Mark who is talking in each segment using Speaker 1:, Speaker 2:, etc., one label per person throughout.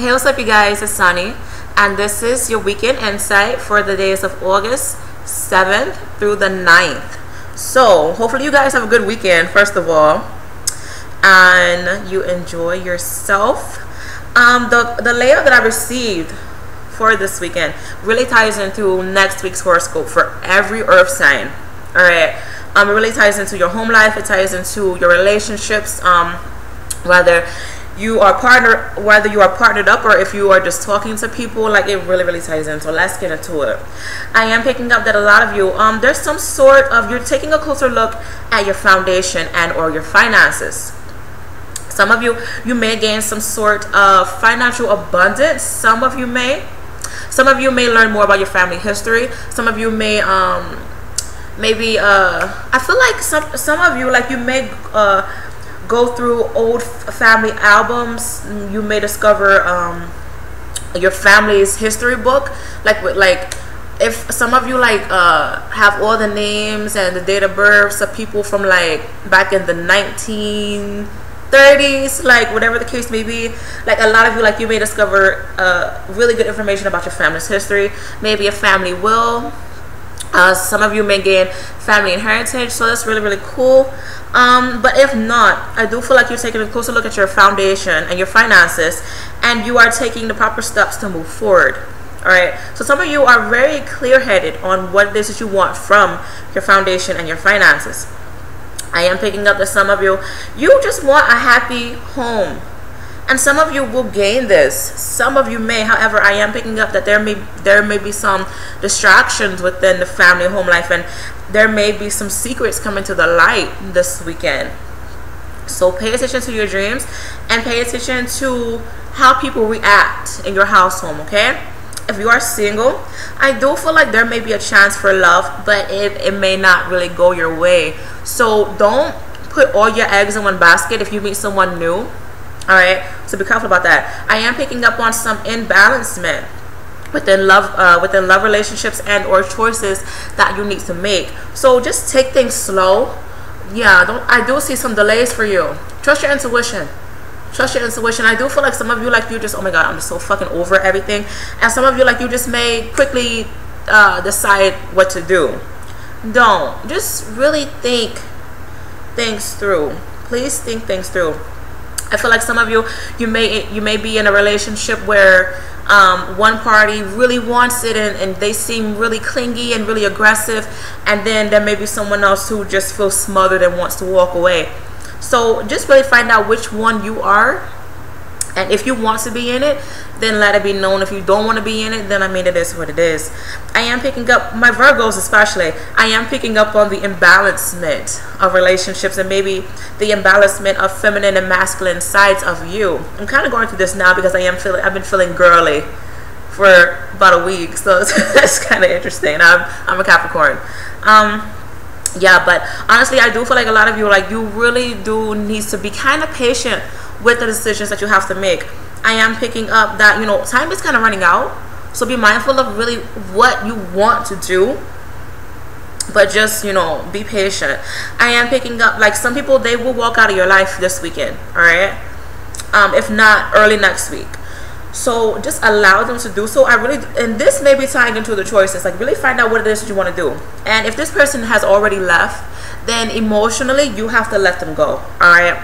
Speaker 1: Hey, what's up, you guys? It's Sunny, and this is your weekend insight for the days of August 7th through the 9th. So, hopefully, you guys have a good weekend, first of all, and you enjoy yourself. The layout that I received for this weekend really ties into next week's horoscope for every earth sign. All right, it really ties into your home life. It ties into your relationships. Whether you are partnered up or if you are just talking to people, like it really ties in. So let's get into it. I am picking up that a lot of you, there's some sort of, you're taking a closer look at your foundation and or your finances. Some of you may gain some sort of financial abundance. Some of you may learn more about your family history. Some of you may I feel like some of you, like, you may go through old family albums. You may discover your family's history book, like if some of you have all the names and the date of births of people from like back in the 1930s, like whatever the case may be. Like a lot of you, like, you may discover really good information about your family's history, maybe a family will. Some of you may gain family inheritance, so that's really cool. But if not, I do feel like you're taking a closer look at your foundation and your finances, and you are taking the proper steps to move forward. All right, so some of you are very clear-headed on what it is that you want from your foundation and your finances. I am picking up that some of you just want a happy home, and some of you will gain this. Some of you may. However, I am picking up that there may be some distractions within the family home life, and there may be some secrets coming to the light this weekend. So pay attention to your dreams and pay attention to how people react in your house home, okay? If you are single, I do feel like there may be a chance for love, but it may not really go your way. So don't put all your eggs in one basket if you meet someone new. All right, so be careful about that. I am picking up on some imbalancement within love relationships and or choices that you need to make. So just take things slow. Yeah, I do see some delays for you. Trust your intuition. Trust your intuition. I do feel like some of you, like, you just, oh my god, I'm just so fucking over everything. And some of you, like, you just may quickly decide what to do. Don't. Just really think things through. Please think things through. I feel like some of you may be in a relationship where one party really wants it and they seem really clingy and really aggressive, and then there may be someone else who just feels smothered and wants to walk away. So just really find out which one you are, and if you want to be in it, then let it be known. If you don't want to be in it, then I mean, it is what it is. I am picking up, my Virgos especially, I am picking up on the imbalancement of relationships and maybe the imbalancement of feminine and masculine sides of you. I'm kind of going through this now because I've been feeling girly for about a week, so that's kind of interesting. I'm a Capricorn. Yeah, but honestly, I do feel like a lot of you, like, you really do need to be kind of patient with the decisions that you have to make. I am picking up that, you know, time is kind of running out, so be mindful of really what you want to do, but just, you know, be patient. I am picking up, like, some people, they will walk out of your life this weekend, all right? If not early next week. So just allow them to do so. And this may be tying into the choices, like, really find out what it is that you want to do. And if this person has already left, then emotionally you have to let them go, all right?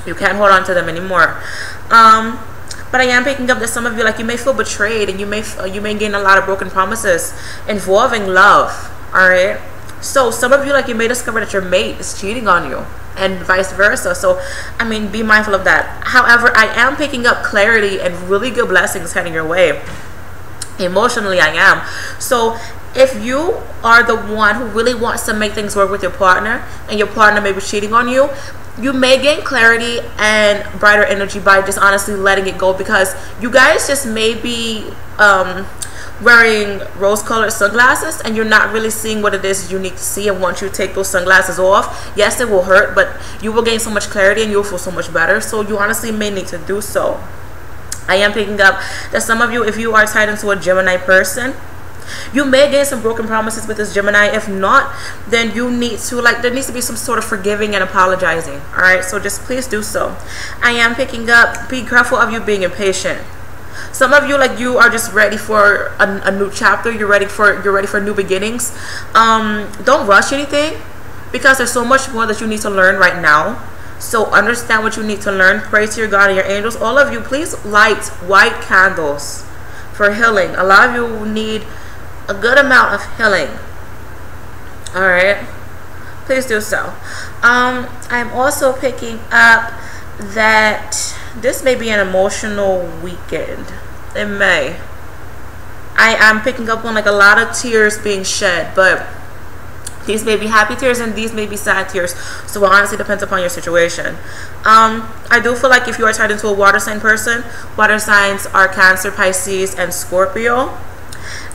Speaker 1: You can't hold on to them anymore. But I am picking up that some of you, like, you may feel betrayed, and you may gain a lot of broken promises involving love, all right? So some of you, like, you may discover that your mate is cheating on you, and vice versa. So I mean, be mindful of that. However, I am picking up clarity and really good blessings heading your way. Emotionally, I am. So if you are the one who really wants to make things work with your partner, and your partner may be cheating on you, you may gain clarity and brighter energy by just honestly letting it go, because you guys just may be wearing rose-colored sunglasses and you're not really seeing what it is you need to see. And once you take those sunglasses off, yes, it will hurt, but you will gain so much clarity and you'll feel so much better. So you honestly may need to do so. I am picking up that some of you, if you are tied into a Gemini person, you may gain some broken promises with this Gemini. If not, then you need to, like, there needs to be some sort of forgiving and apologizing. All right, so just please do so. I am picking up, be careful of you being impatient. Some of you, like, you are just ready for a new chapter. You're ready for new beginnings. Don't rush anything, because there's so much more that you need to learn right now. So understand what you need to learn. Pray to your God and your angels. All of you, please light white candles for healing. A lot of you need a good amount of healing. All right, please do so. I'm also picking up that this may be an emotional weekend. It may. I am picking up on like a lot of tears being shed, but these may be happy tears and these may be sad tears. So it honestly depends upon your situation. I do feel like if you are tied into a water sign person, water signs are Cancer, Pisces, and Scorpio,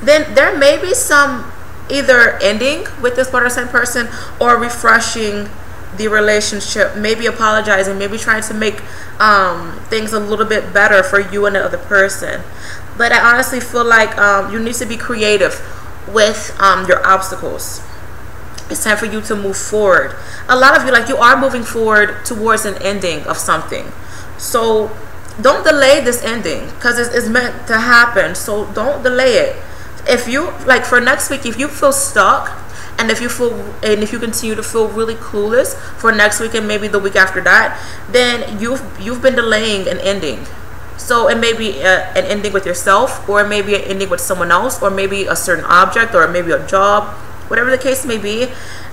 Speaker 1: then there may be some either ending with this water sign person or refreshing the relationship, maybe apologizing, maybe trying to make things a little bit better for you and the other person. But I honestly feel like you need to be creative with your obstacles. It's time for you to move forward. A lot of you, like, you are moving forward towards an ending of something. So don't delay this ending, because it's meant to happen. So don't delay it. If you, like, for next week, if you feel stuck, and if you continue to feel really clueless for next week and maybe the week after that, then you've been delaying an ending. So it may be an ending with yourself, or maybe an ending with someone else, or maybe a certain object, or maybe a job, whatever the case may be.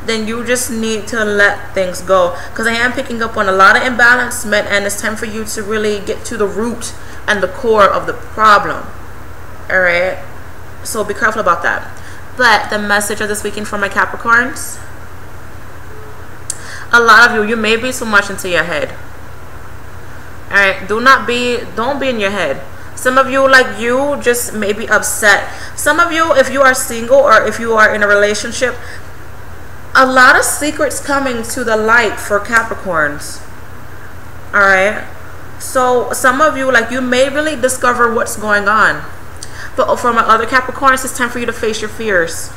Speaker 1: Then you just need to let things go, because I am picking up on a lot of imbalancement, and it's time for you to really get to the root and the core of the problem. All right, so be careful about that. But the message of this weekend for my Capricorns, a lot of you may be too much into your head. All right, don't be in your head. Some of you, like, you just may be upset. Some of you, if you are single or if you are in a relationship, a lot of secrets coming to the light for Capricorns. All right, so some of you, like, you may really discover what's going on. But for my other Capricorns, it's time for you to face your fears.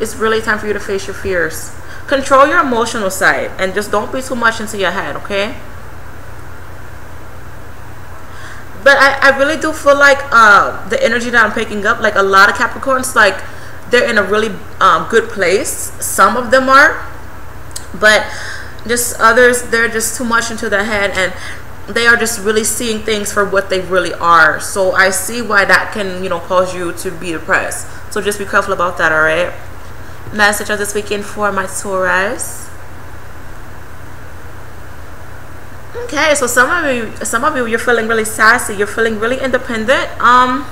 Speaker 1: It's really time for you to face your fears. Control your emotional side and just don't be too much into your head, okay? But I really do feel like the energy that I'm picking up, like, a lot of Capricorns, like, they're in a really good place. Some of them are, but just others, they're just too much into their head, and they are just really seeing things for what they really are. So I see why that can, cause you to be depressed. So just be careful about that, all right? Message of this weekend for my Taurus. Okay, so some of you, you're feeling really sassy. You're feeling really independent. I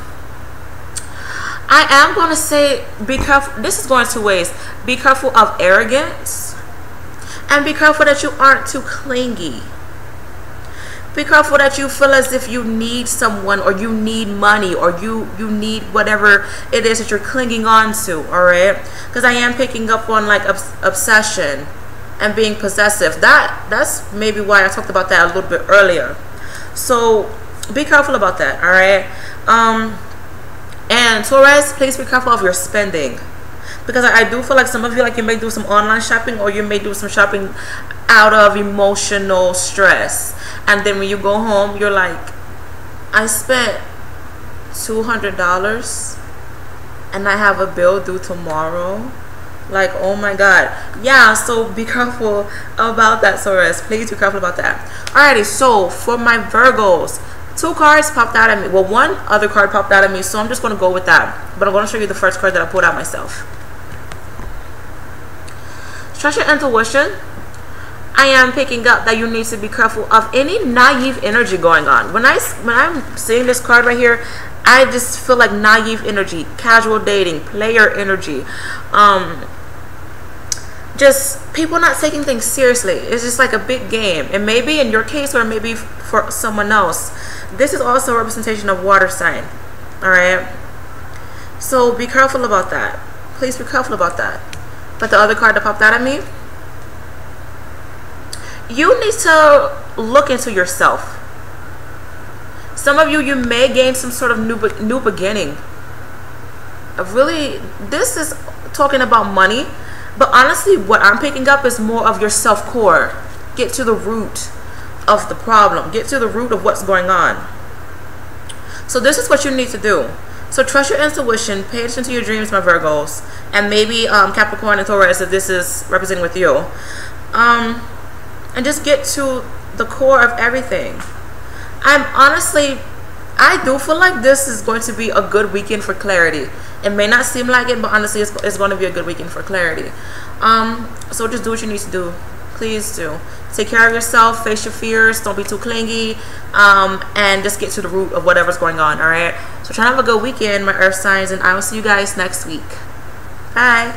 Speaker 1: am going to say, be careful. This is going two ways. Be careful of arrogance, and be careful that you aren't too clingy. Be careful that you feel as if you need someone, or you need money, or you need whatever it is that you're clinging on to, all right? Because I am picking up on, like, obsession and being possessive. That's maybe why I talked about that a little bit earlier. So be careful about that, all right? And Taurus, please be careful of your spending, because I do feel like some of you, like, you may do some online shopping, or you may do some shopping out of emotional stress, and then when you go home, you're like, I spent $200 and I have a bill due tomorrow. Like, oh my god. Yeah, so be careful about that, Taurus. Please be careful about that. Alrighty, so for my Virgos, two cards popped out at me. Well, one other card popped out at me, so I'm just going to go with that. But I'm going to show you the first card that I pulled out myself. Trust your intuition. I am picking up that you need to be careful of any naive energy going on. When I'm seeing this card right here, I just feel like naive energy, casual dating, player energy, just people not taking things seriously. It's just like a big game. It may be in your case, or maybe for someone else. This is also a representation of water sign. All right, so be careful about that. Please be careful about that. But the other card that popped out at me, you need to look into yourself. Some of you, you may gain some sort of new beginning. Really, this is talking about money, but honestly, what I'm picking up is more of your self-core. Get to the root of the problem. Get to the root of what's going on. So this is what you need to do. So trust your intuition, pay attention to your dreams, my Virgos, and maybe Capricorn and Taurus if this is representing with you. And just get to the core of everything. I do feel like this is going to be a good weekend for clarity. It may not seem like it, but honestly, it's going to be a good weekend for clarity. So just do what you need to do. Please do. Take care of yourself, face your fears, don't be too clingy, and just get to the root of whatever's going on, all right? So try to have a good weekend, my earth signs, and I will see you guys next week. Bye.